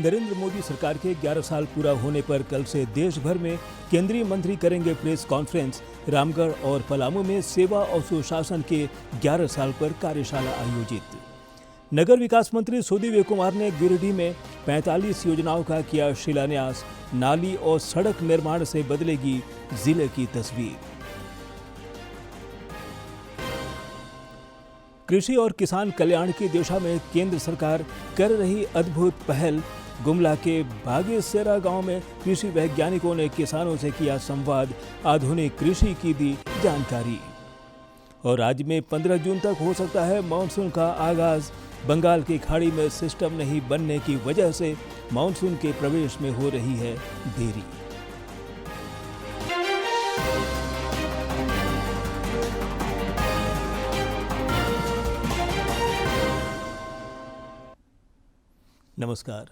नरेंद्र मोदी सरकार के 11 साल पूरा होने पर कल से देश भर में केंद्रीय मंत्री करेंगे प्रेस कॉन्फ्रेंस। रामगढ़ और पलामू में सेवा और सुशासन के 11 साल पर कार्यशाला आयोजित। नगर विकास मंत्री सुदीव्य कुमार ने गिरिडीह में 45 योजनाओं का किया शिलान्यास। नाली और सड़क निर्माण से बदलेगी जिले की तस्वीर। कृषि और किसान कल्याण की दिशा में केंद्र सरकार कर रही अद्भुत पहल। गुमला के बागेसेरा गांव में कृषि वैज्ञानिकों ने किसानों से किया संवाद। आधुनिक कृषि की दी जानकारी। और राज्य में 15 जून तक हो सकता है मानसून का आगाज। बंगाल की खाड़ी में सिस्टम नहीं बनने की वजह से मानसून के प्रवेश में हो रही है देरी। नमस्कार,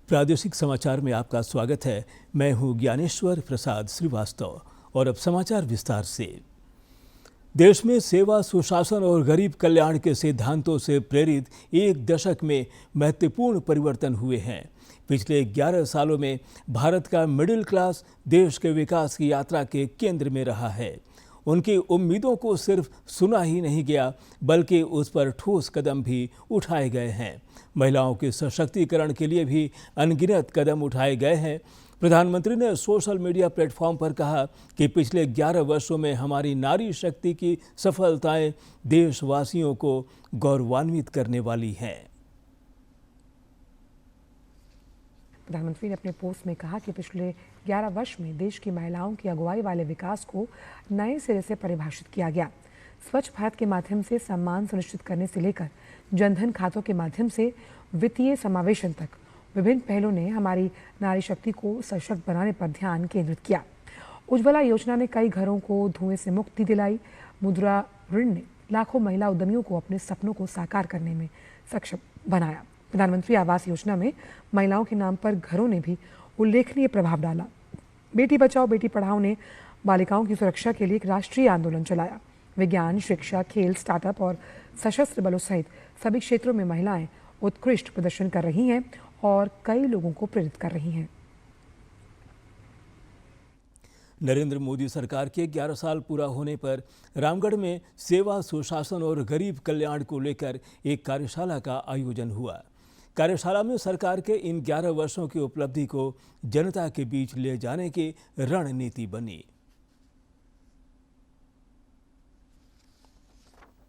प्रादेशिक समाचार में आपका स्वागत है। मैं हूं ज्ञानेश्वर प्रसाद श्रीवास्तव और अब समाचार विस्तार से। देश में सेवा, सुशासन और गरीब कल्याण के सिद्धांतों से प्रेरित एक दशक में महत्वपूर्ण परिवर्तन हुए हैं। पिछले 11 सालों में भारत का मिडिल क्लास देश के विकास की यात्रा के केंद्र में रहा है। उनकी उम्मीदों को सिर्फ सुना ही नहीं गया, बल्कि उस पर ठोस कदम भी उठाए गए हैं। महिलाओं के सशक्तिकरण के लिए भी अनगिनत कदम उठाए गए हैं। प्रधानमंत्री ने सोशल मीडिया प्लेटफॉर्म पर कहा कि पिछले 11 वर्षों में हमारी नारी शक्ति की सफलताएं देशवासियों को गौरवान्वित करने वाली हैं। प्रधानमंत्री ने अपने पोस्ट में कहा कि पिछले 11 वर्ष में देश की महिलाओं की अगुवाई वाले विकास को नए सिरे से परिभाषित किया गया। स्वच्छ भारत के माध्यम से सम्मान सुनिश्चित करने से लेकर जनधन खातों के माध्यम से वित्तीय समावेशन तक विभिन्न पहलों ने हमारी नारी शक्ति को सशक्त बनाने पर ध्यान केंद्रित किया। उज्ज्वला योजना ने कई घरों को धुएं से मुक्ति दिलाई। मुद्रा ऋण ने लाखों महिला उद्यमियों को अपने सपनों को साकार करने में सक्षम बनाया। प्रधानमंत्री आवास योजना में महिलाओं के नाम पर घरों ने भी उल्लेखनीय प्रभाव डाला। बेटी बचाओ बेटी पढ़ाओ ने बालिकाओं की सुरक्षा के लिए एक राष्ट्रीय आंदोलन चलाया। विज्ञान, शिक्षा, खेल, स्टार्टअप और सशस्त्र बलों सहित सभी क्षेत्रों में महिलाएं उत्कृष्ट प्रदर्शन कर रही हैं और कई लोगों को प्रेरित कर रही हैं। नरेंद्र मोदी सरकार के 11 साल पूरा होने पर रामगढ़ में सेवा, सुशासन और गरीब कल्याण को लेकर एक कार्यशाला का आयोजन हुआ। कार्यशाला में सरकार के इन 11 वर्षों की उपलब्धि को जनता के बीच ले जाने की रणनीति बनी।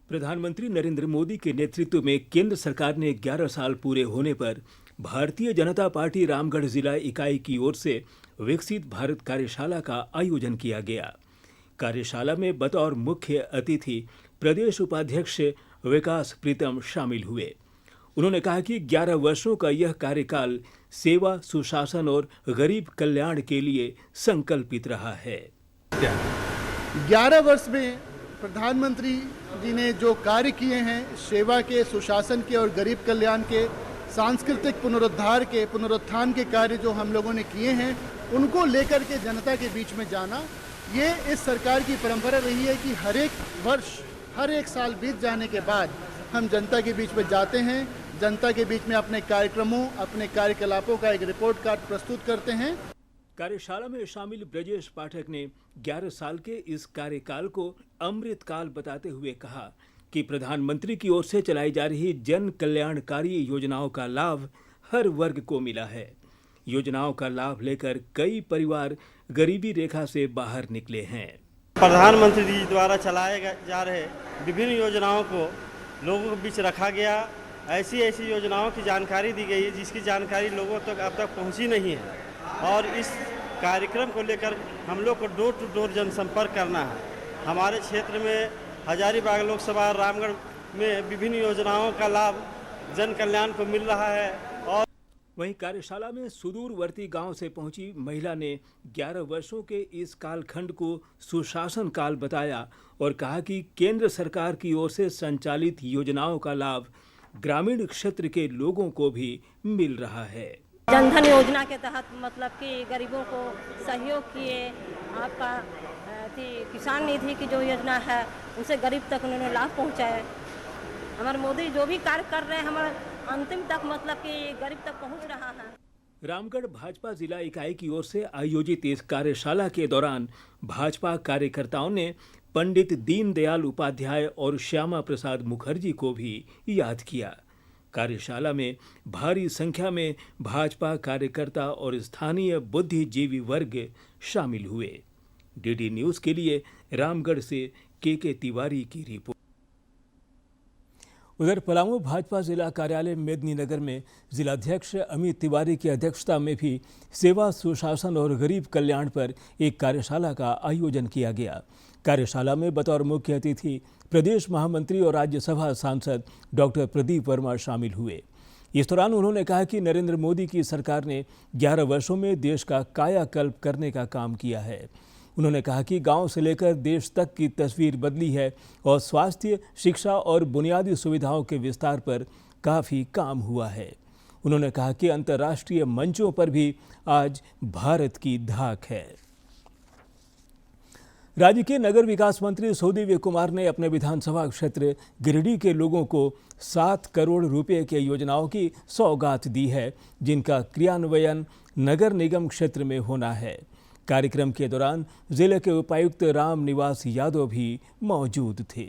प्रधानमंत्री नरेंद्र मोदी के नेतृत्व में केंद्र सरकार ने 11 साल पूरे होने पर भारतीय जनता पार्टी रामगढ़ जिला इकाई की ओर से विकसित भारत कार्यशाला का आयोजन किया गया। कार्यशाला में बतौर मुख्य अतिथि प्रदेश उपाध्यक्ष विकास प्रीतम शामिल हुए। उन्होंने कहा कि 11 वर्षों का यह कार्यकाल सेवा, सुशासन और गरीब कल्याण के लिए संकल्पित रहा है। 11 वर्ष में प्रधानमंत्री जी ने जो कार्य किए हैं, सेवा के, सुशासन के और गरीब कल्याण के, सांस्कृतिक पुनरुद्धार के, पुनरुत्थान के कार्य जो हम लोगों ने किए हैं, उनको लेकर के जनता के बीच में जाना, ये इस सरकार की परंपरा रही है कि हर एक वर्ष, हर एक साल बीत जाने के बाद हम जनता के बीच में जाते हैं, जनता के बीच में अपने कार्यक्रमों, अपने कार्यकलापों का एक रिपोर्ट कार्ड प्रस्तुत करते हैं। कार्यशाला में शामिल ब्रजेश पाठक ने 11 साल के इस कार्यकाल को अमृत काल बताते हुए कहा कि प्रधानमंत्री की ओर से चलाई जा रही जन कल्याणकारी योजनाओं का लाभ हर वर्ग को मिला है। योजनाओं का लाभ लेकर कई परिवार गरीबी रेखा से बाहर निकले हैं। प्रधानमंत्री जी द्वारा चलाए जा रहे विभिन्न योजनाओं को लोगों के बीच रखा गया। ऐसी योजनाओं की जानकारी दी गई है जिसकी जानकारी लोगों तक अब तक पहुंची नहीं है। और इस कार्यक्रम को लेकर हम लोग को डोर टू डोर जनसंपर्क करना है। हमारे क्षेत्र में हजारीबाग लोकसभा रामगढ़ में विभिन्न योजनाओं का लाभ जन कल्याण को मिल रहा है। और वहीं कार्यशाला में सुदूरवर्ती गांव से पहुंची महिला ने 11 वर्षों के इस कालखंड को सुशासन काल बताया और कहा कि केंद्र सरकार की ओर से संचालित योजनाओं का लाभ ग्रामीण क्षेत्र के लोगों को भी मिल रहा है। जनधन योजना के तहत मतलब कि गरीबों को सहयोग किए। आपका किसान निधि की जो योजना है उसे गरीब तक उन्होंने लाभ पहुंचाए। हमारे मोदी जो भी कार्य कर रहे हैं हमारे अंतिम तक मतलब कि गरीब तक पहुंच रहा है। रामगढ़ भाजपा जिला इकाई की ओर से आयोजित इस कार्यशाला के दौरान भाजपा कार्यकर्ताओं ने पंडित दीनदयाल उपाध्याय और श्यामा प्रसाद मुखर्जी को भी याद किया। कार्यशाला में भारी संख्या में भाजपा कार्यकर्ता और स्थानीय बुद्धिजीवी वर्ग शामिल हुए। डीडी न्यूज के लिए रामगढ़ से के तिवारी की रिपोर्ट। उधर पलामू भाजपा जिला कार्यालय मेदिनीनगर में जिलाध्यक्ष अमित तिवारी की अध्यक्षता में भी सेवा सुशासन और गरीब कल्याण पर एक कार्यशाला का आयोजन किया गया। कार्यशाला में बतौर मुख्य अतिथि प्रदेश महामंत्री और राज्यसभा सांसद डॉक्टर प्रदीप वर्मा शामिल हुए। इस दौरान उन्होंने कहा कि नरेंद्र मोदी की सरकार ने 11 वर्षों में देश का कायाकल्प करने का काम किया है। उन्होंने कहा कि गांव से लेकर देश तक की तस्वीर बदली है और स्वास्थ्य, शिक्षा और बुनियादी सुविधाओं के विस्तार पर काफ़ी काम हुआ है। उन्होंने कहा कि अंतर्राष्ट्रीय मंचों पर भी आज भारत की धाक है। राज्य के नगर विकास मंत्री सुदीव्य कुमार ने अपने विधानसभा क्षेत्र गिरिडीह के लोगों को 7 करोड़ रुपए के योजनाओं की सौगात दी है, जिनका क्रियान्वयन नगर निगम क्षेत्र में होना है। कार्यक्रम के दौरान जिले के उपायुक्त राम निवास यादव भी मौजूद थे।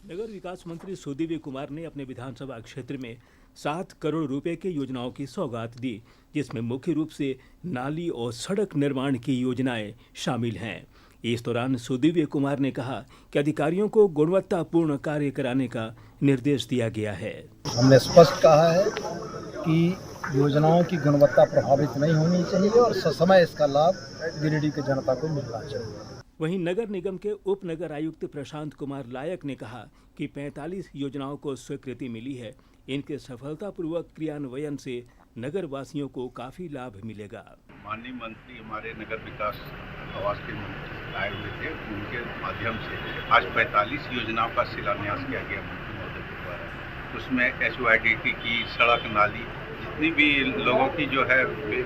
नगर विकास मंत्री सुदीव्य कुमार ने अपने विधानसभा क्षेत्र में 7 करोड़ रुपए की योजनाओं की सौगात दी, जिसमें मुख्य रूप से नाली और सड़क निर्माण की योजनाएं शामिल हैं। इस दौरान सुदीव्य कुमार ने कहा कि अधिकारियों को गुणवत्तापूर्ण कार्य कराने का निर्देश दिया गया है। हमने स्पष्ट कहा है कि योजनाओं की गुणवत्ता प्रभावित नहीं होनी चाहिए और ससमय इसका लाभ गिरिडीह की जनता को मिलना चाहिए। वहीं नगर निगम के उप नगर आयुक्त प्रशांत कुमार लायक ने कहा कि 45 योजनाओं को स्वीकृति मिली है। इनके सफलतापूर्वक क्रियान्वयन से नगर वासियों को काफी लाभ मिलेगा। माननीय मंत्री हमारे नगर विकास आवास के मंत्री आए हुए थे, उनके माध्यम से आज 45 योजनाओं का शिलान्यास किया गया मंत्री महोदय के द्वारा। उसमें HYDT की सड़क, नाली, जितनी भी लोगों की जो है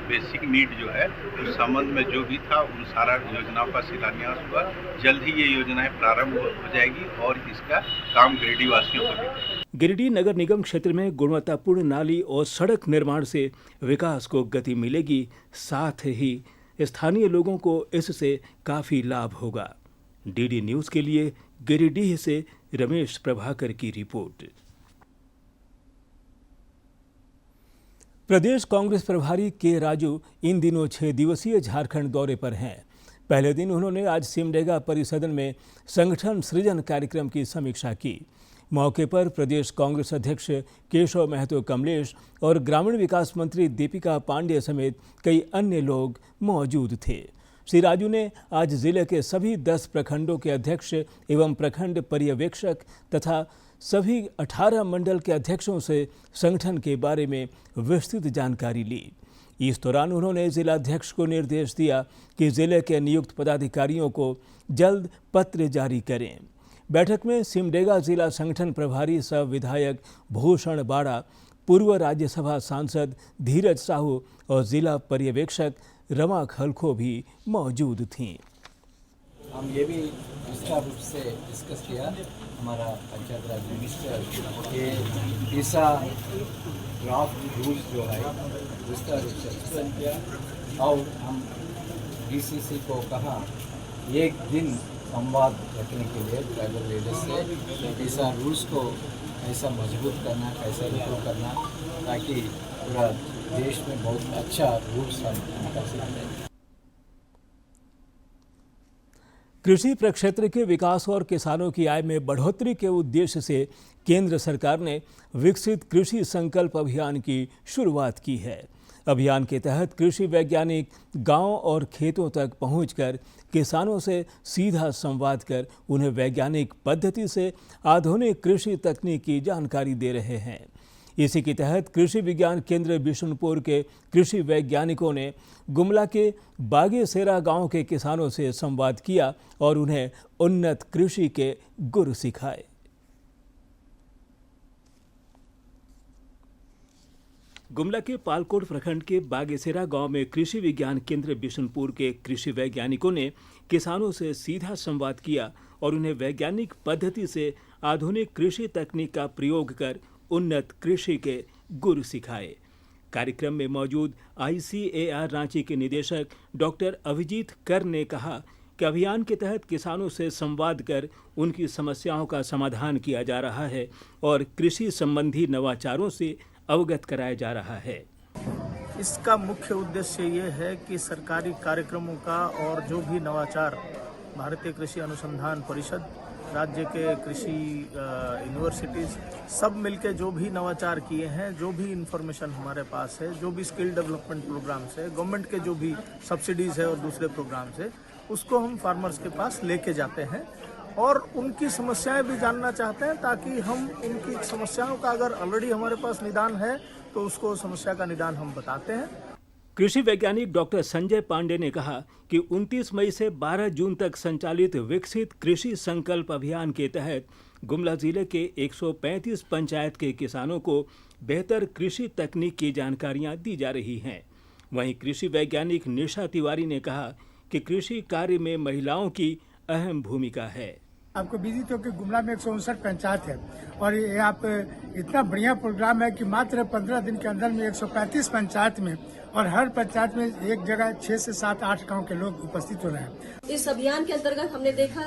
बेसिक नीड जो है उस संबंध में जो भी था उन सारा योजनाओं का शिलान्यास हुआ। जल्द ही ये योजनाएं प्रारंभ हो जाएगी और इसका काम गिरिडीह वासियों को मिलेगा। गिरिडीह नगर निगम क्षेत्र में गुणवत्तापूर्ण नाली और सड़क निर्माण से विकास को गति मिलेगी, साथ ही स्थानीय लोगों को इससे काफी लाभ होगा। डीडी न्यूज के लिए गिरिडीह से रमेश प्रभाकर की रिपोर्ट। प्रदेश कांग्रेस प्रभारी के राजू इन दिनों 6 दिवसीय झारखंड दौरे पर हैं। पहले दिन उन्होंने आज सिमडेगा परिसदन में संगठन सृजन कार्यक्रम की समीक्षा की। मौके पर प्रदेश कांग्रेस अध्यक्ष केशव महतो कमलेश और ग्रामीण विकास मंत्री दीपिका पांडे समेत कई अन्य लोग मौजूद थे। श्री राजू ने आज जिले के सभी 10 प्रखंडों के अध्यक्ष एवं प्रखंड पर्यवेक्षक तथा सभी 18 मंडल के अध्यक्षों से संगठन के बारे में विस्तृत जानकारी ली। इस दौरान उन्होंने जिलाध्यक्ष को निर्देश दिया कि जिले के नियुक्त पदाधिकारियों को जल्द पत्र जारी करें। बैठक में सिमडेगा जिला संगठन प्रभारी सह विधायक भूषण बाड़ा, पूर्व राज्यसभा सांसद धीरज साहू और जिला पर्यवेक्षक रमा खलखो भी मौजूद थीं। हम ये भी विस्तार रूप से डिस्कस किया हमारा पंचायत राज मिनिस्टर के ऐसा ड्राफ्ट रूल्स जो है विस्तार रूप से एक्सप्लेन किया और हम DCC को कहा एक दिन संवाद रखने के लिए ट्राइबल लीडर्स से ऐसा रूल्स को ऐसा मजबूत करना, कैसे इम्प्रूव करना, ताकि पूरा देश में बहुत अच्छा रूल्स हम कर सकें। कृषि प्रक्षेत्र के विकास और किसानों की आय में बढ़ोतरी के उद्देश्य से केंद्र सरकार ने विकसित कृषि संकल्प अभियान की शुरुआत की है। अभियान के तहत कृषि वैज्ञानिक गांव और खेतों तक पहुंचकर किसानों से सीधा संवाद कर उन्हें वैज्ञानिक पद्धति से आधुनिक कृषि तकनीक की जानकारी दे रहे हैं। इसी के तहत कृषि विज्ञान केंद्र बिशुनपुर के कृषि वैज्ञानिकों ने गुमला के बागेसेरा गांव के किसानों से संवाद किया और उन्हें उन्नत कृषि के गुर सिखाए। गुमला के पालकोट प्रखंड के बागेसेरा गांव में कृषि विज्ञान केंद्र बिशुनपुर के कृषि वैज्ञानिकों ने किसानों से सीधा संवाद किया और उन्हें वैज्ञानिक पद्धति से आधुनिक कृषि तकनीक का प्रयोग कर उन्नत कृषि के गुर सिखाए। कार्यक्रम में मौजूद ICAR रांची के निदेशक डॉक्टर अभिजीत कर ने कहा कि अभियान के तहत किसानों से संवाद कर उनकी समस्याओं का समाधान किया जा रहा है और कृषि संबंधी नवाचारों से अवगत कराया जा रहा है। इसका मुख्य उद्देश्य ये है कि सरकारी कार्यक्रमों का और जो भी नवाचार भारतीय कृषि अनुसंधान परिषद, राज्य के कृषि यूनिवर्सिटीज़ सब मिलके जो भी नवाचार किए हैं, जो भी इंफॉर्मेशन हमारे पास है, जो भी स्किल डेवलपमेंट प्रोग्राम्स है, गवर्नमेंट के जो भी सब्सिडीज़ है और दूसरे प्रोग्राम्स है, उसको हम फार्मर्स के पास लेके जाते हैं और उनकी समस्याएं भी जानना चाहते हैं, ताकि हम उनकी समस्याओं का अगर ऑलरेडी हमारे पास निदान है तो उसको समस्या का निदान हम बताते हैं। कृषि वैज्ञानिक डॉक्टर संजय पांडे ने कहा कि 29 मई से 12 जून तक संचालित विकसित कृषि संकल्प अभियान के तहत गुमला जिले के 135 पंचायत के किसानों को बेहतर कृषि तकनीक की जानकारियां दी जा रही हैं। वहीं कृषि वैज्ञानिक निशा तिवारी ने कहा कि कृषि कार्य में महिलाओं की अहम भूमिका है। आपको विदित हो कि गुमला में 159 पंचायत है और ये आप इतना बढ़िया प्रोग्राम है कि मात्र 15 दिन के अंदर में 135 पंचायत में और हर पंचायत में एक जगह 6 से 7-8 गांव के लोग उपस्थित हो रहे हैं। इस अभियान के अंतर्गत हमने देखा,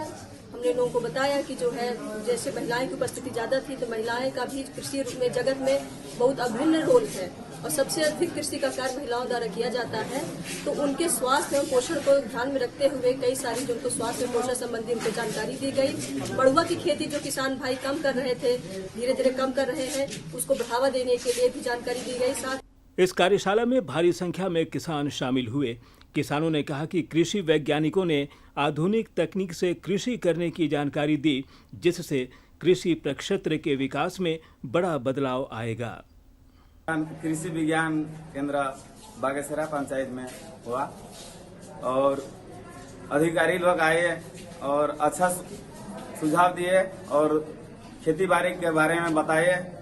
हमने लोगों को बताया कि जो है जैसे महिलाएं की उपस्थिति ज्यादा थी, तो महिलाएं का भी कृषि में जगत में बहुत अभिन्न रोल है और सबसे अधिक कृषि का कार्य महिलाओं द्वारा किया जाता है। तो उनके स्वास्थ्य एवं पोषण को ध्यान में रखते हुए कई सारी जो उनको स्वास्थ्य एवं पोषण संबंधी उनको जानकारी दी गई। मड़ुआ की खेती जो किसान भाई कम कर रहे थे, धीरे धीरे कम कर रहे हैं, उसको बढ़ावा देने के लिए भी जानकारी दी गई। साथ इस कार्यशाला में भारी संख्या में किसान शामिल हुए। किसानों ने कहा कि कृषि वैज्ञानिकों ने आधुनिक तकनीक से कृषि करने की जानकारी दी, जिससे कृषि प्रक्षेत्र के विकास में बड़ा बदलाव आएगा। कृषि विज्ञान केंद्र बागेसरा पंचायत में हुआ और अधिकारी लोग आए और अच्छा सुझाव दिए और खेती बाड़ी के बारे में बताए।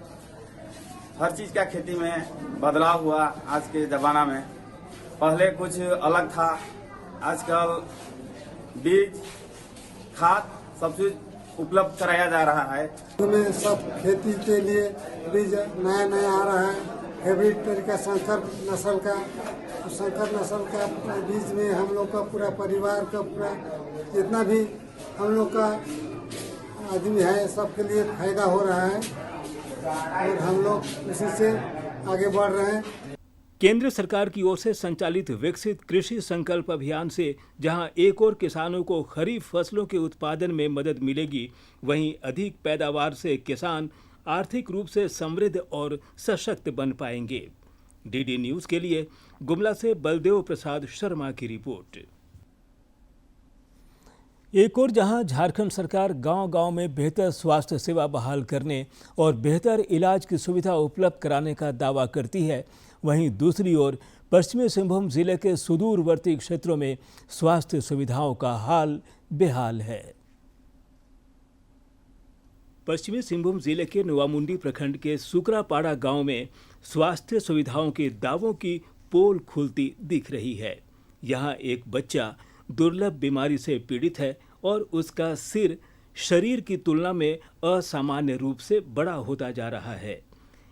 हर चीज का खेती में बदलाव हुआ आज के जमाना में। पहले कुछ अलग था, आजकल बीज, खाद सब चीज उपलब्ध कराया जा रहा है। में सब खेती के लिए बीज नया नया आ रहा है, हाइब्रिड तरीका संकर नस्ल का। संकर नस्ल का बीज में हम लोग का पूरा परिवार का पूरा जितना भी हम लोग का आदमी है सबके लिए फायदा हो रहा है और हम लोग इसी से आगे बढ़ रहे हैं। केंद्र सरकार की ओर से संचालित विकसित कृषि संकल्प अभियान से जहां एक और किसानों को खरीफ फसलों के उत्पादन में मदद मिलेगी, वहीं अधिक पैदावार से किसान आर्थिक रूप से समृद्ध और सशक्त बन पाएंगे। डीडी न्यूज के लिए गुमला से बलदेव प्रसाद शर्मा की रिपोर्ट। एक और जहां झारखंड सरकार गांव-गांव में बेहतर स्वास्थ्य सेवा बहाल करने और बेहतर इलाज की सुविधा उपलब्ध कराने का दावा करती है, वहीं दूसरी ओर पश्चिमी सिंहभूम जिले के सुदूरवर्ती क्षेत्रों में स्वास्थ्य सुविधाओं का हाल बेहाल है। पश्चिमी सिंहभूम जिले के नवामुंडी प्रखंड के सुकरापाड़ा गांव में स्वास्थ्य सुविधाओं के दावों की पोल खुलती दिख रही है। यहां एक बच्चा दुर्लभ बीमारी से पीड़ित है और उसका सिर शरीर की तुलना में असामान्य रूप से बड़ा होता जा रहा है।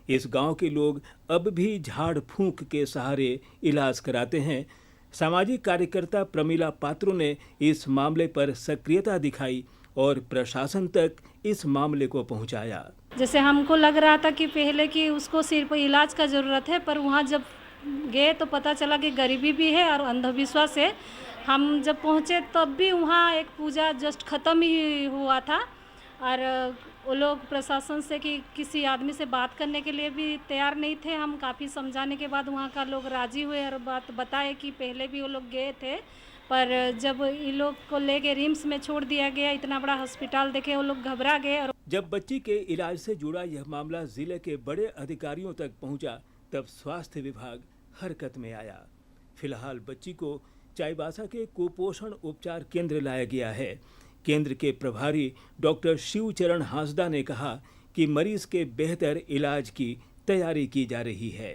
इस गांव के लोग अब भी झाड़ फूंक के सहारे इलाज कराते हैं। सामाजिक कार्यकर्ता प्रमिला पात्रों ने इस मामले पर सक्रियता दिखाई और प्रशासन तक इस मामले को पहुंचाया। जैसे हमको लग रहा था कि पहले कि उसको सिर्फ इलाज का ज़रूरत है, पर वहाँ जब गए तो पता चला कि गरीबी भी है और अंधविश्वास है। हम जब पहुँचे तब भी वहाँ एक पूजा जस्ट ख़त्म ही हुआ था और वो लोग प्रशासन से कि किसी आदमी से बात करने के लिए भी तैयार नहीं थे। हम काफ़ी समझाने के बाद वहाँ का लोग राज़ी हुए और बात बताए कि पहले भी वो लोग गए थे, पर जब इन लोग को लेके रिम्स में छोड़ दिया गया, इतना बड़ा हॉस्पिटल देखे वो लोग घबरा गए। और जब बच्ची के इलाज से जुड़ा यह मामला जिले के बड़े अधिकारियों तक पहुंचा, तब स्वास्थ्य विभाग हरकत में आया। फिलहाल बच्ची को चाईबासा के कुपोषण उपचार केंद्र लाया गया है। केंद्र के प्रभारी डॉक्टर शिवचरण हांसदा ने कहा कि मरीज के बेहतर इलाज की तैयारी की जा रही है।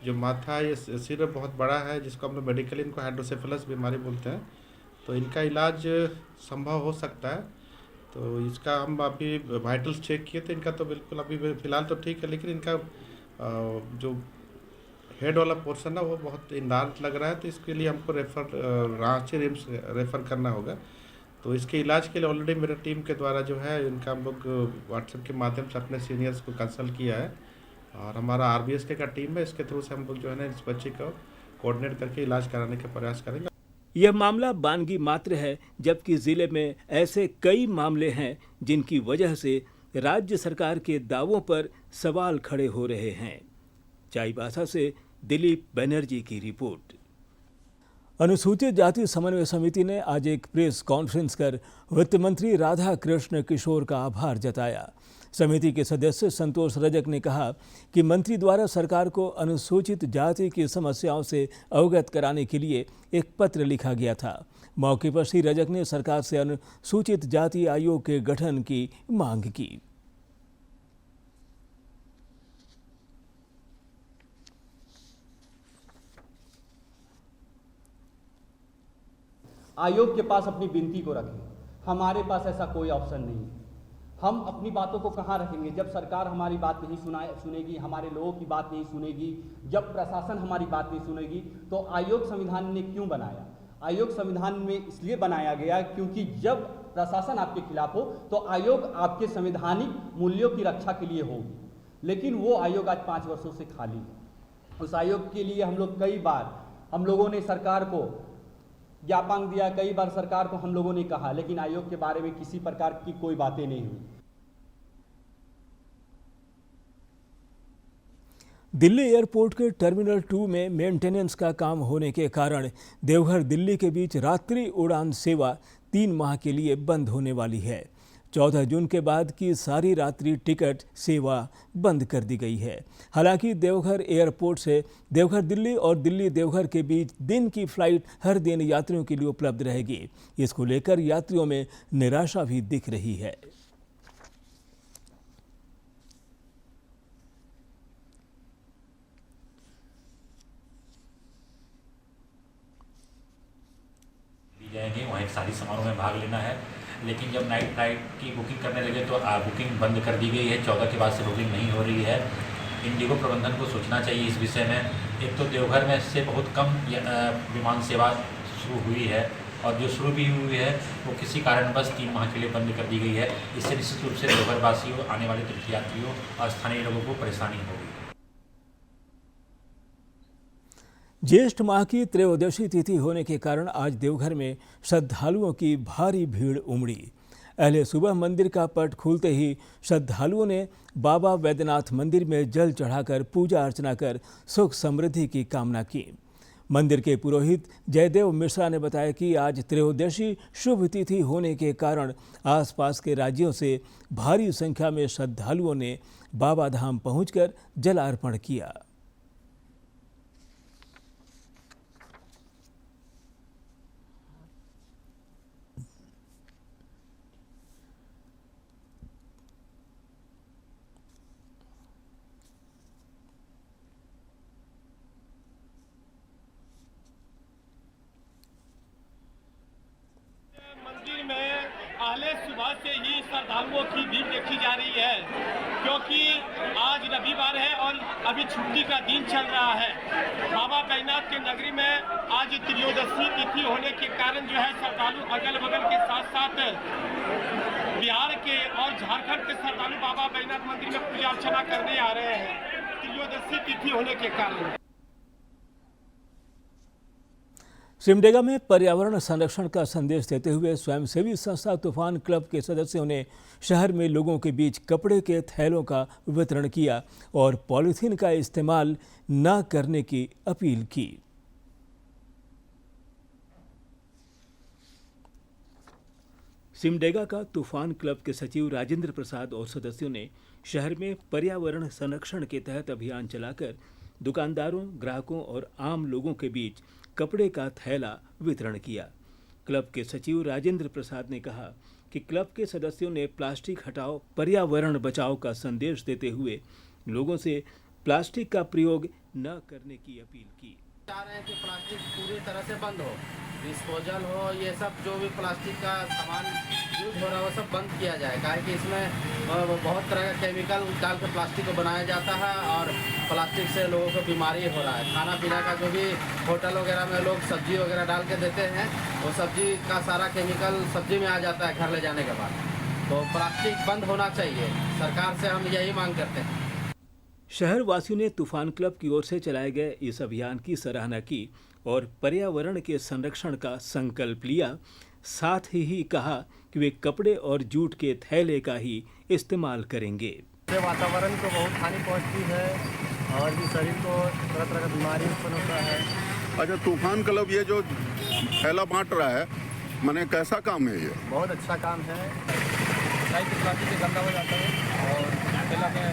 जो माथा ये सिर बहुत बड़ा है, जिसको हम लोग मेडिकली इनको हाइड्रोसेफेलस बीमारी बोलते हैं, तो इनका इलाज संभव हो सकता है। तो इसका हम अभी वाइटल्स चेक किए थे, इनका तो बिल्कुल अभी फ़िलहाल तो ठीक है, लेकिन इनका जो हेड वाला पोर्शन है वो बहुत इंडार्ट लग रहा है, तो इसके लिए हमको रांची रिम्स रेफ़र करना होगा। तो इसके इलाज के लिए ऑलरेडी मेरे टीम के द्वारा जो है इनका हम लोग व्हाट्सएप के माध्यम से अपने सीनियर्स को कंसल्ट किया है, और हमारा RBSK का टीम है, इसके थ्रू से हम लोग जो है ना इस बच्चे को कोऑर्डिनेट करके इलाज कराने का प्रयास करेंगे। यह मामला बानगी मात्र है, जबकि जिले में ऐसे कई मामले हैं जिनकी वजह से राज्य सरकार के दावों पर सवाल खड़े हो रहे हैं। चाईबासा से दिलीप बनर्जी की रिपोर्ट। अनुसूचित जाति समन्वय समिति ने आज एक प्रेस कॉन्फ्रेंस कर वित्त मंत्री राधा कृष्ण किशोर का आभार जताया। समिति के सदस्य संतोष रजक ने कहा कि मंत्री द्वारा सरकार को अनुसूचित जाति की समस्याओं से अवगत कराने के लिए एक पत्र लिखा गया था। मौके पर श्री रजक ने सरकार से अनुसूचित जाति आयोग के गठन की मांग की। आयोग के पास अपनी विनती को रखें। हमारे पास ऐसा कोई ऑप्शन नहीं है। हम अपनी बातों को कहाँ रखेंगे जब सरकार हमारी बात नहीं सुनेगी, हमारे लोगों की बात नहीं सुनेगी, जब प्रशासन हमारी बात नहीं सुनेगी। तो आयोग संविधान ने क्यों बनाया? आयोग संविधान में इसलिए बनाया गया क्योंकि जब प्रशासन आपके खिलाफ हो तो आयोग आपके संवैधानिक मूल्यों की रक्षा के लिए होगी, लेकिन वो आयोग आज 5 वर्षों से खाली है। उस आयोग के लिए हम लोग कई बार हम लोगों ने सरकार को ज्ञापन दिया, कई बार सरकार को हम लोगों ने कहा, लेकिन आयोग के बारे में किसी प्रकार की कोई बातें नहीं हुई। दिल्ली एयरपोर्ट के टर्मिनल 2 में मेंटेनेंस का काम होने के कारण देवघर दिल्ली के बीच रात्रि उड़ान सेवा 3 माह के लिए बंद होने वाली है। 14 जून के बाद की सारी रात्रि टिकट सेवा बंद कर दी गई है। हालांकि देवघर एयरपोर्ट से देवघर दिल्ली और दिल्ली देवघर के बीच दिन की फ्लाइट हर दिन यात्रियों के लिए उपलब्ध रहेगी। इसको लेकर यात्रियों में निराशा भी दिख रही है। जाएंगे वहाँ एक शादी समारोह में भाग लेना है, लेकिन जब नाइट फ्लाइट की बुकिंग करने लगे तो बुकिंग बंद कर दी गई है। 14 के बाद से बुकिंग नहीं हो रही है। इंडिगो प्रबंधन को सोचना चाहिए इस विषय में। एक तो देवघर में से बहुत कम विमान सेवा शुरू हुई है, और जो शुरू भी हुई है वो किसी कारणवश 3 माह के लिए बंद कर दी गई है। इससे निश्चित रूप से देवघर वासियों, आने वाले तीर्थयात्रियों और स्थानीय लोगों को परेशानी होगी। ज्येष्ठ माह की त्रयोदशी तिथि होने के कारण आज देवघर में श्रद्धालुओं की भारी भीड़ उमड़ी। पहले सुबह मंदिर का पट खुलते ही श्रद्धालुओं ने बाबा वैद्यनाथ मंदिर में जल चढ़ाकर पूजा अर्चना कर सुख समृद्धि की कामना की। मंदिर के पुरोहित जयदेव मिश्रा ने बताया कि आज त्रयोदशी शुभ तिथि होने के कारण आसपास के राज्यों से भारी संख्या में श्रद्धालुओं ने बाबा धाम पहुंचकर जलार्पण किया। पहले सुबह से ही श्रद्धालुओं की भीड़ देखी जा रही है, क्योंकि आज रविवार है और अभी छुट्टी का दिन चल रहा है। बाबा बैजनाथ के नगरी में आज त्रयोदशी तिथि होने के कारण जो है श्रद्धालु अगल बगल के साथ साथ बिहार के और झारखंड के श्रद्धालु बाबा बैजनाथ मंदिर में पूजा अर्चना करने आ रहे हैं त्रयोदशी तिथि होने के कारण। सिमडेगा में पर्यावरण संरक्षण का संदेश देते हुए स्वयंसेवी संस्था तूफान क्लब के सदस्यों ने शहर में लोगों के बीच कपड़े के थैलों का वितरण किया और पॉलीथीन का इस्तेमाल न करने की अपील की। सिमडेगा का तूफान क्लब के सचिव राजेंद्र प्रसाद और सदस्यों ने शहर में पर्यावरण संरक्षण के तहत अभियान चलाकर दुकानदारों, ग्राहकों और आम लोगों के बीच कपड़े का थैला वितरण किया। क्लब के सचिव राजेंद्र प्रसाद ने कहा कि क्लब के सदस्यों ने प्लास्टिक हटाओ, पर्यावरण बचाओ का संदेश देते हुए लोगों से प्लास्टिक का प्रयोग न करने की अपील की। चाह रहे हैं कि प्लास्टिक पूरी तरह से बंद हो, डिस्पोजल हो, ये सब जो भी प्लास्टिक का सामान यूज हो रहा है वो सब बंद किया जाए। काहे कि इसमें बहुत तरह का केमिकल डाल के प्लास्टिक को बनाया जाता है और प्लास्टिक से लोगों को बीमारी हो रहा है। खाना पीना का जो भी होटल वगैरह में लोग सब्जी वगैरह डाल के देते हैं, वो सब्जी का सारा केमिकल सब्जी में आ जाता है घर ले जाने के बाद। तो प्लास्टिक बंद होना चाहिए, सरकार से हम यही मांग करते हैं। शहर वासियों ने तूफान क्लब की ओर से चलाए गए इस अभियान की सराहना की और पर्यावरण के संरक्षण का संकल्प लिया। साथ ही कहा कि वे कपड़े और जूट के थैले का ही इस्तेमाल करेंगे। वातावरण को बहुत हानि पहुंचती है और भी शरीर को तरह तरह का बीमारी उत्पन्न होता है। अच्छा, तूफान क्लब ये जो थैला बांट रहा है, माने कैसा काम है ये? बहुत अच्छा काम है। प्लास्टिक से गंदा हो जाता है और थैला में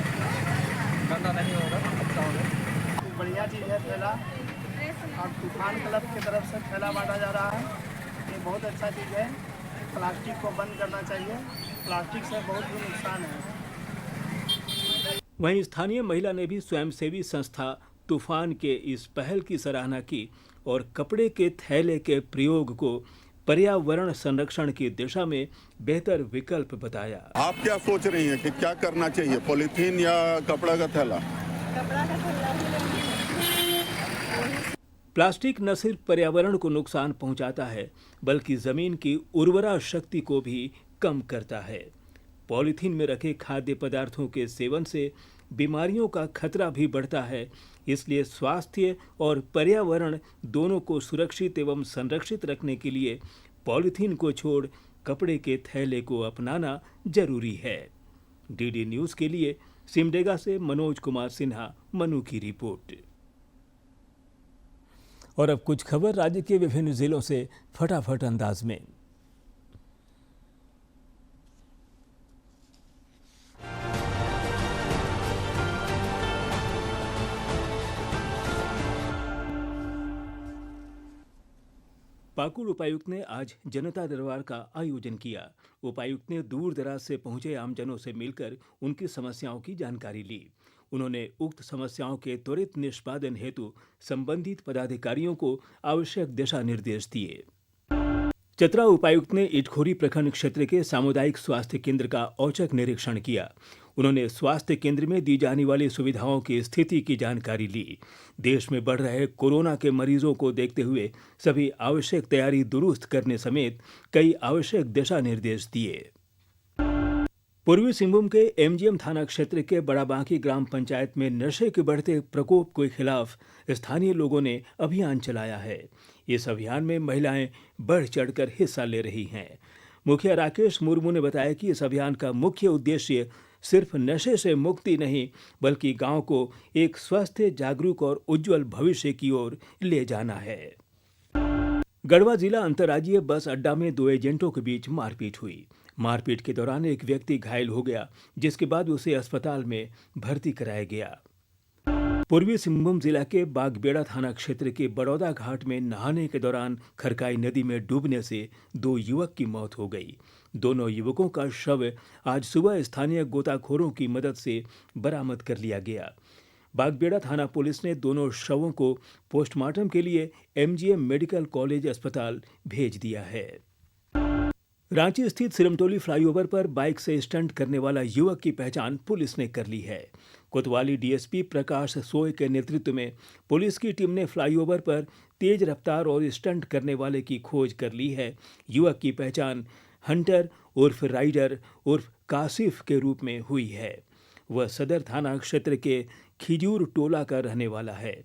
गंदा नहीं होगा, अच्छा होगा। बढ़िया चीज़ है थैला, और तूफान क्लब की तरफ से थैला बांटा जा रहा है, ये बहुत अच्छा चीज़ है। प्लास्टिक को बंद करना चाहिए, प्लास्टिक से बहुत भी नुकसान है। वहीं स्थानीय महिला ने भी स्वयंसेवी संस्था तूफान के इस पहल की सराहना की और कपड़े के थैले के प्रयोग को पर्यावरण संरक्षण की दिशा में बेहतर विकल्प बताया। आप क्या सोच रही हैं कि क्या करना चाहिए, पॉलीथीन या कपड़ा का थैला? प्लास्टिक न सिर्फ पर्यावरण को नुकसान पहुंचाता है बल्कि जमीन की उर्वरा शक्ति को भी कम करता है। पॉलीथीन में रखे खाद्य पदार्थों के सेवन से बीमारियों का खतरा भी बढ़ता है, इसलिए स्वास्थ्य और पर्यावरण दोनों को सुरक्षित एवं संरक्षित रखने के लिए पॉलीथीन को छोड़ कपड़े के थैले को अपनाना जरूरी है। डीडी न्यूज़ के लिए सिमडेगा से मनोज कुमार सिन्हा, मनु की रिपोर्ट। और अब कुछ खबर राज्य के विभिन्न जिलों से फटाफट अंदाज में। पाकुड़ उपायुक्त ने आज जनता दरबार का आयोजन किया। उपायुक्त ने दूर दराज से पहुंचे आमजनों से मिलकर उनकी समस्याओं की जानकारी ली। उन्होंने उक्त समस्याओं के त्वरित निष्पादन हेतु संबंधित पदाधिकारियों को आवश्यक दिशा निर्देश दिए। चतरा उपायुक्त ने इटखोरी प्रखंड क्षेत्र के सामुदायिक स्वास्थ्य केंद्र का औचक निरीक्षण किया। उन्होंने स्वास्थ्य केंद्र में दी जाने वाली सुविधाओं की स्थिति की जानकारी ली। देश में बढ़ रहे कोरोना के मरीजों को देखते हुए सभी आवश्यक तैयारी दुरुस्त करने समेत कई आवश्यक दिशा निर्देश दिए। पूर्वी सिंहभूम के एमजीएम थाना क्षेत्र के बड़ाबांकी ग्राम पंचायत में नशे के बढ़ते प्रकोप के खिलाफ स्थानीय लोगों ने अभियान चलाया है। इस अभियान में महिलाएं बढ़ चढ़कर हिस्सा ले रही हैं। मुखिया राकेश मुर्मू ने बताया कि इस अभियान का मुख्य उद्देश्य सिर्फ नशे से मुक्ति नहीं बल्कि गांव को एक स्वस्थ, जागरूक और उज्जवल भविष्य की ओर ले जाना है। गढ़वा जिला अंतर्राज्यीय बस अड्डा में दो एजेंटों के बीच मारपीट हुई। मारपीट के दौरान एक व्यक्ति घायल हो गया, जिसके बाद उसे अस्पताल में भर्ती कराया गया। पूर्वी सिंहभूम जिला के बागबेड़ा थाना क्षेत्र के बड़ौदा घाट में नहाने के दौरान खरकाई नदी में डूबने से दो युवक की मौत हो गई। दोनों युवकों का शव आज सुबह स्थानीय गोताखोरों की मदद से बरामद कर लिया गया। बागबेड़ा थाना पुलिस ने दोनों शवों को पोस्टमार्टम के लिए एमजीएम मेडिकल कॉलेज अस्पताल भेज दिया है। रांची स्थित सिरमटोली फ्लाईओवर पर बाइक से स्टंट करने वाला युवक की पहचान पुलिस ने कर ली है। कोतवाली डीएसपी प्रकाश सोय के नेतृत्व में पुलिस की टीम ने फ्लाईओवर पर तेज रफ्तार और स्टंट करने वाले की खोज कर ली है। युवक की पहचान हंटर उर्फ राइडर उर्फ कासिफ के रूप में हुई है। वह सदर थाना क्षेत्र के खिजूर टोला का रहने वाला है।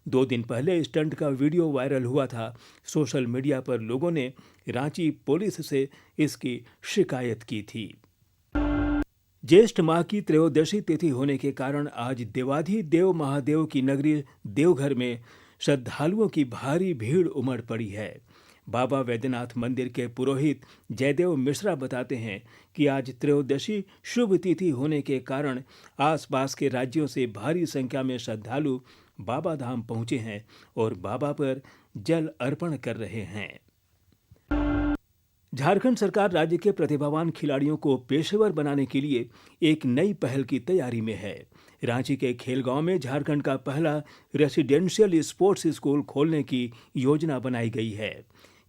2 दिन पहले स्टंट का वीडियो वायरल हुआ था। सोशल मीडिया पर लोगों ने रांची पुलिस से इसकी शिकायत की थी। ज्येष्ठ माह की त्रयोदशी तिथि होने के कारण आज देवाधिदेव महादेव की नगरी देवघर में श्रद्धालुओं की भारी भीड़ उमड़ पड़ी है। बाबा वैद्यनाथ मंदिर के पुरोहित जयदेव मिश्रा बताते हैं कि आज त्रयोदशी शुभ तिथि होने के कारण आसपास के राज्यों से भारी संख्या में श्रद्धालु बाबा धाम पहुंचे हैं और बाबा पर जल अर्पण कर रहे हैं। झारखंड सरकार राज्य के प्रतिभावान खिलाड़ियों को पेशेवर बनाने के लिए एक नई पहल की तैयारी में है। रांची के खेलगांव में झारखंड का पहला रेसिडेंशियल स्पोर्ट्स स्कूल खोलने की योजना बनाई गई है।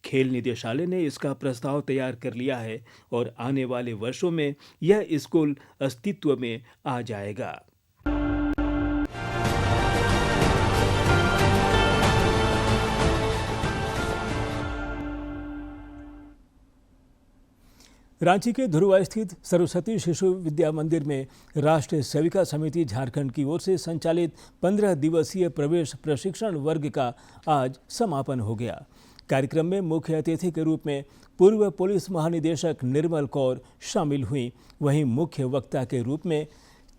खेल निदेशालय ने इसका प्रस्ताव तैयार कर लिया है और आने वाले वर्षों में यह स्कूल अस्तित्व में आ जाएगा। रांची के धुरवा स्थित सरस्वती शिशु विद्या मंदिर में राष्ट्रीय सेविका समिति झारखंड की ओर से संचालित 15 दिवसीय प्रवेश प्रशिक्षण वर्ग का आज समापन हो गया। कार्यक्रम में मुख्य अतिथि के रूप में पूर्व पुलिस महानिदेशक निर्मल कौर शामिल हुई। वहीं मुख्य वक्ता के रूप में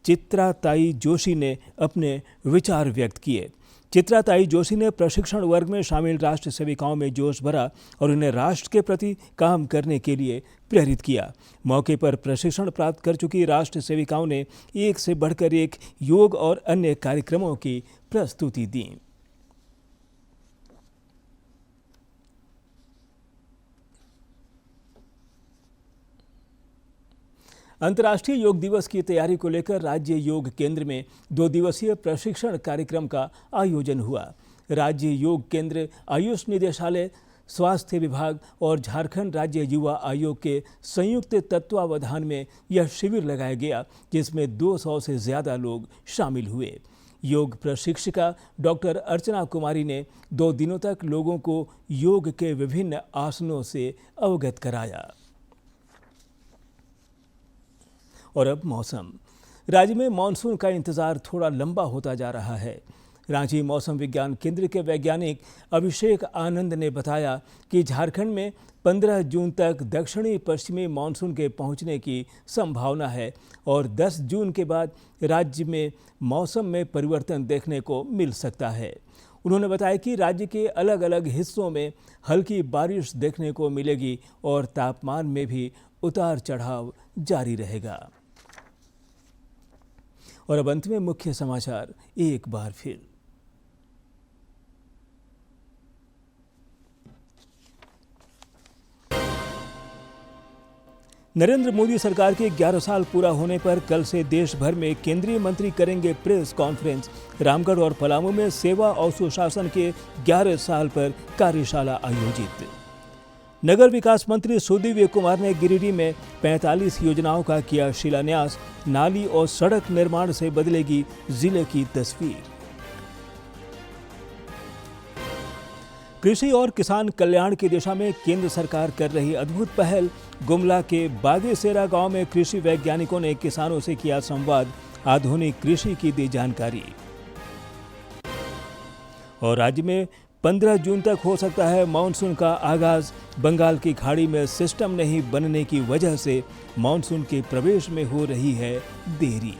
चित्राताई जोशी ने अपने विचार व्यक्त किए। चित्राताई जोशी ने प्रशिक्षण वर्ग में शामिल राष्ट्र सेविकाओं में जोश भरा और उन्हें राष्ट्र के प्रति काम करने के लिए प्रेरित किया। मौके पर प्रशिक्षण प्राप्त कर चुकी राष्ट्र सेविकाओं ने एक से बढ़कर एक योग और अन्य कार्यक्रमों की प्रस्तुति दी। अंतर्राष्ट्रीय योग दिवस की तैयारी को लेकर राज्य योग केंद्र में 2 दिवसीय प्रशिक्षण कार्यक्रम का आयोजन हुआ। राज्य योग केंद्र, आयुष निदेशालय, स्वास्थ्य विभाग और झारखंड राज्य युवा आयोग के संयुक्त तत्वावधान में यह शिविर लगाया गया, जिसमें 200 से ज्यादा लोग शामिल हुए। योग प्रशिक्षिका डॉक्टर अर्चना कुमारी ने 2 दिनों तक लोगों को योग के विभिन्न आसनों से अवगत कराया। और अब मौसम। राज्य में मानसून का इंतजार थोड़ा लंबा होता जा रहा है। रांची मौसम विज्ञान केंद्र के वैज्ञानिक अभिषेक आनंद ने बताया कि झारखंड में 15 जून तक दक्षिणी पश्चिमी मानसून के पहुंचने की संभावना है और 10 जून के बाद राज्य में मौसम में परिवर्तन देखने को मिल सकता है। उन्होंने बताया कि राज्य के अलग अलग हिस्सों में हल्की बारिश देखने को मिलेगी और तापमान में भी उतार चढ़ाव जारी रहेगा। और अब अंत में मुख्य समाचार एक बार फिर। नरेंद्र मोदी सरकार के 11 साल पूरा होने पर कल से देश भर में केंद्रीय मंत्री करेंगे प्रेस कॉन्फ्रेंस। रामगढ़ और पलामू में सेवा और सुशासन के 11 साल पर कार्यशाला आयोजित। नगर विकास मंत्री सुदीव्य कुमार ने गिरिडीह में 45 योजनाओं का किया शिलान्यास। नाली और सड़क निर्माण से बदलेगी जिले की तस्वीर। कृषि और किसान कल्याण की दिशा में केंद्र सरकार कर रही अद्भुत पहल। गुमला के बागेसेरा गांव में कृषि वैज्ञानिकों ने किसानों से किया संवाद। आधुनिक कृषि की दी जानकारी। और राज्य में 15 जून तक हो सकता है मानसून का आगाज। बंगाल की खाड़ी में सिस्टम नहीं बनने की वजह से मानसून के प्रवेश में हो रही है देरी।